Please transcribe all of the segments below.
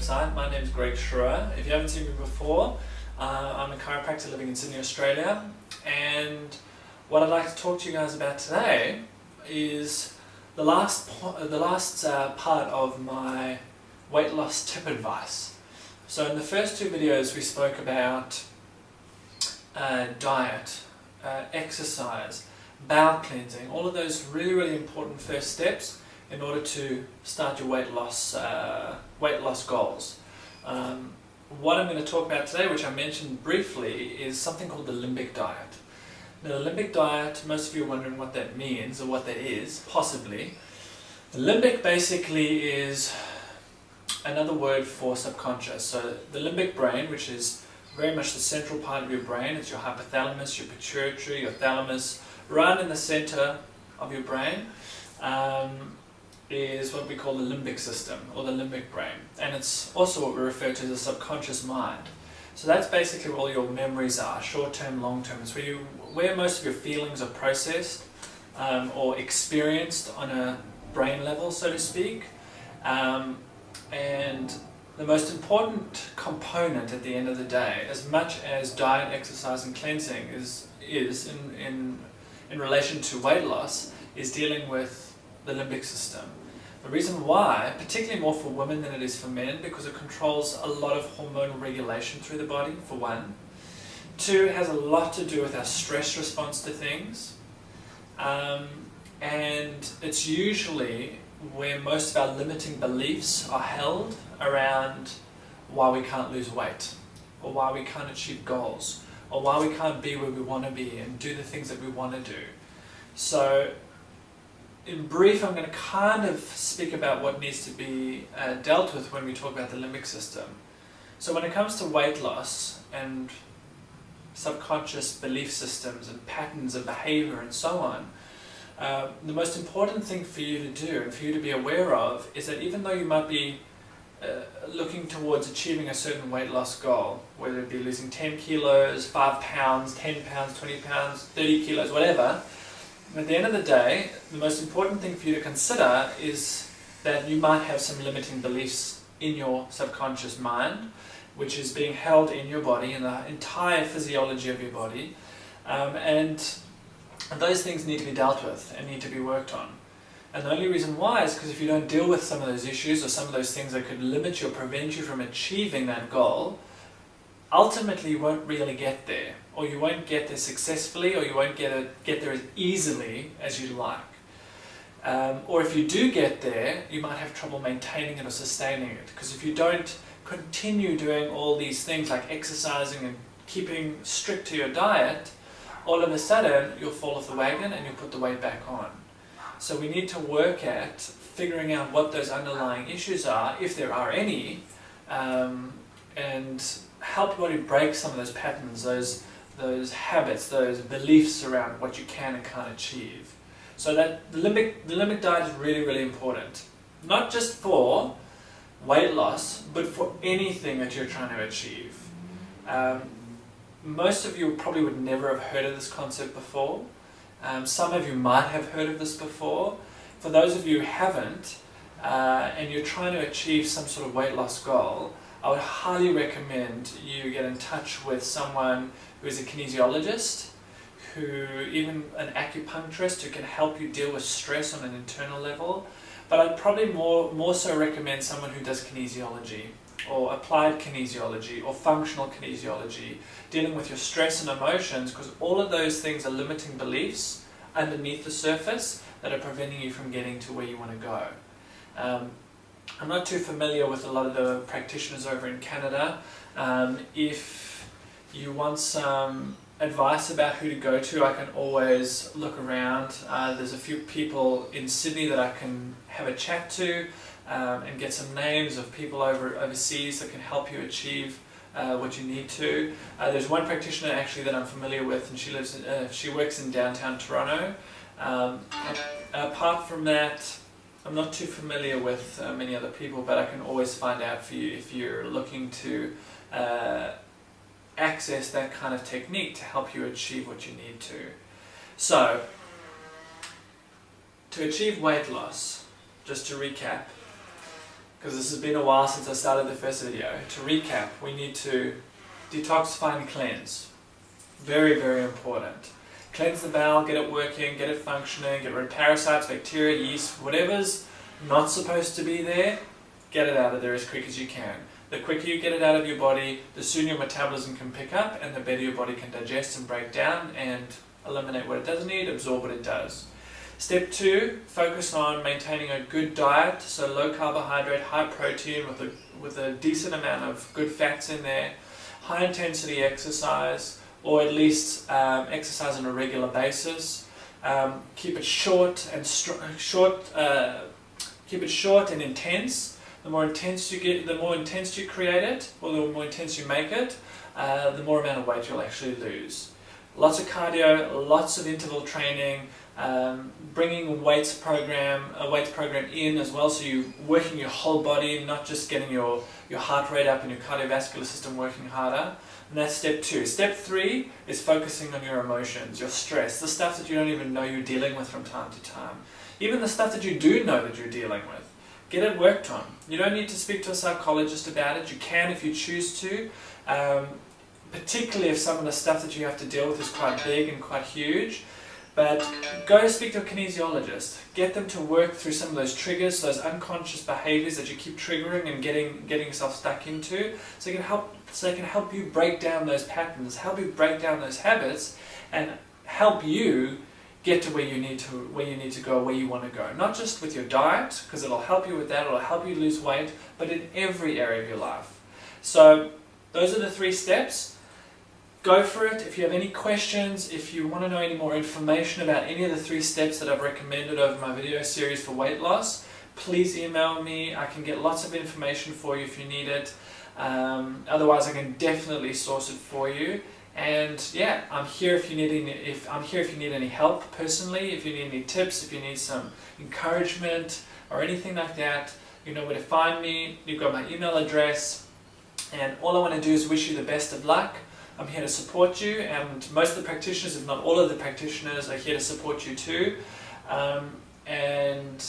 website. My name is Schreeuwer. If you haven't seen me before, I'm a chiropractor living in Sydney, Australia, and what I'd like to talk to you guys about today is the last part of my weight loss tip advice. So in the first two videos we spoke about diet, exercise, bowel cleansing, all of those really important first steps in order to start your weight loss goals. What I'm going to talk about today, which I mentioned briefly, is something called the Limbic Diet. Now the Limbic Diet, most of you are wondering what that means or what that is, possibly. The limbic basically is another word for subconscious. So the limbic brain, which is very much the central part of your brain, it's your hypothalamus, your pituitary, your thalamus, right in the center of your brain, is what we call the limbic system, or the limbic brain. And it's also what we refer to as the subconscious mind. So that's basically where all your memories are, short-term, long-term. It's where most of your feelings are processed or experienced on a brain level, so to speak. And the most important component at the end of the day, as much as diet, exercise and cleansing is in relation to weight loss, is dealing with the limbic system. The reason why, particularly more for women than it is for men, because it controls a lot of hormonal regulation through the body, for one. Two, it has a lot to do with our stress response to things. And it's usually where most of our limiting beliefs are held around why we can't lose weight, or why we can't achieve goals, or why we can't be where we want to be and do the things that we want to do. So in brief, I'm going to kind of speak about what needs to be dealt with when we talk about the limbic system. So when it comes to weight loss and subconscious belief systems and patterns of behavior and so on, the most important thing for you to do and for you to be aware of is that even though you might be looking towards achieving a certain weight loss goal, whether it be losing 10 kilos, 5 pounds, 10 pounds, 20 pounds, 30 kilos, whatever, at the end of the day, the most important thing for you to consider is that you might have some limiting beliefs in your subconscious mind, which is being held in your body, in the entire physiology of your body, and those things need to be dealt with and need to be worked on. And the only reason why is because if you don't deal with some of those issues or some of those things that could limit you or prevent you from achieving that goal, ultimately you won't really get there, or you won't get there successfully, or you won't get there as easily as you'd like. Or if you do get there, you might have trouble maintaining it or sustaining it, because if you don't continue doing all these things like exercising and keeping strict to your diet, all of a sudden you'll fall off the wagon and you'll put the weight back on. So we need to work at figuring out what those underlying issues are, if there are any, and help your body break some of those patterns, those habits, those beliefs around what you can and can't achieve. So that the limbic diet is really important. Not just for weight loss, but for anything that you're trying to achieve. Most of you probably would never have heard of this concept before. Some of you might have heard of this before. For those of you who haven't, and you're trying to achieve some sort of weight loss goal, I would highly recommend you get in touch with someone who is a kinesiologist, even an acupuncturist who can help you deal with stress on an internal level. But I'd probably more so recommend someone who does kinesiology, or applied kinesiology, or functional kinesiology, dealing with your stress and emotions, because all of those things are limiting beliefs underneath the surface that are preventing you from getting to where you want to go. I'm not too familiar with a lot of the practitioners over in Canada. If you want some advice about who to go to, I can always look around. There's a few people in Sydney that I can have a chat to and get some names of people overseas that can help you achieve what you need to. There's one practitioner actually that I'm familiar with, and she works in downtown Toronto. Apart from that, I'm not too familiar with many other people, but I can always find out for you if you're looking to access that kind of technique to help you achieve what you need to. So, to achieve weight loss, just to recap, because this has been a while since I started the first video. To recap, we need to detoxify and cleanse. Very, very important. Cleanse the bowel, get it working, get it functioning, get rid of parasites, bacteria, yeast, whatever's not supposed to be there, get it out of there as quick as you can. The quicker you get it out of your body, the sooner your metabolism can pick up and the better your body can digest and break down and eliminate what it doesn't need, absorb what it does. Step 2, focus on maintaining a good diet, so low carbohydrate, high protein with a decent amount of good fats in there, high intensity exercise, or at least exercise on a regular basis. Keep it short and keep it short and intense. The more intense you get, the more intense you create it, or the more intense you make it, the more amount of weight you'll actually lose. Lots of cardio, lots of interval training, bringing a weights program in as well, so you're working your whole body, not just getting your heart rate up and your cardiovascular system working harder. And that's step 2. Step 3 is focusing on your emotions, your stress, the stuff that you don't even know you're dealing with from time to time. Even the stuff that you do know that you're dealing with. Get it worked on. You don't need to speak to a psychologist about it. You can if you choose to, particularly if some of the stuff that you have to deal with is quite big and quite huge. But go speak to a kinesiologist. Get them to work through some of those triggers, those unconscious behaviors that you keep triggering and getting yourself stuck into, so they can help you break down those patterns, help you break down those habits, and help you get to where you need to go, where you want to go. Not just with your diet, because it'll help you with that, it'll help you lose weight, but in every area of your life. So those are the 3 steps. Go for it. If you have any questions, if you want to know any more information about any of the 3 steps that I've recommended over my video series for weight loss, please email me. I can get lots of information for you if you need it. Otherwise, I can definitely source it for you. And yeah, I'm here if you need any help personally, if you need any tips, if you need some encouragement or anything like that. You know where to find me. You've got my email address, and all I want to do is wish you the best of luck. I'm here to support you, and most of the practitioners, if not all of the practitioners, are here to support you too. And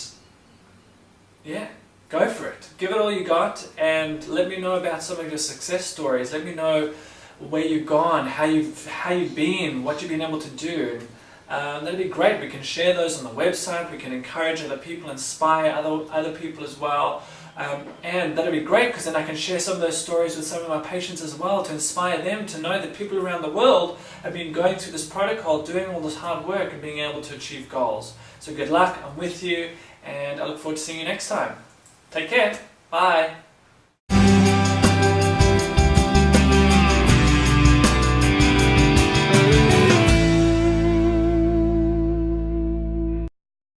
yeah, go for it. Give it all you got, and let me know about some of your success stories. Let me know where you've gone, how you've been, what you've been able to do. That'd be great. We can share those on the website. We can encourage other people, inspire other people as well. And that'd be great, because then I can share some of those stories with some of my patients as well, to inspire them to know that people around the world have been going through this protocol, doing all this hard work and being able to achieve goals. So good luck, I'm with you, and I look forward to seeing you next time. Take care, bye.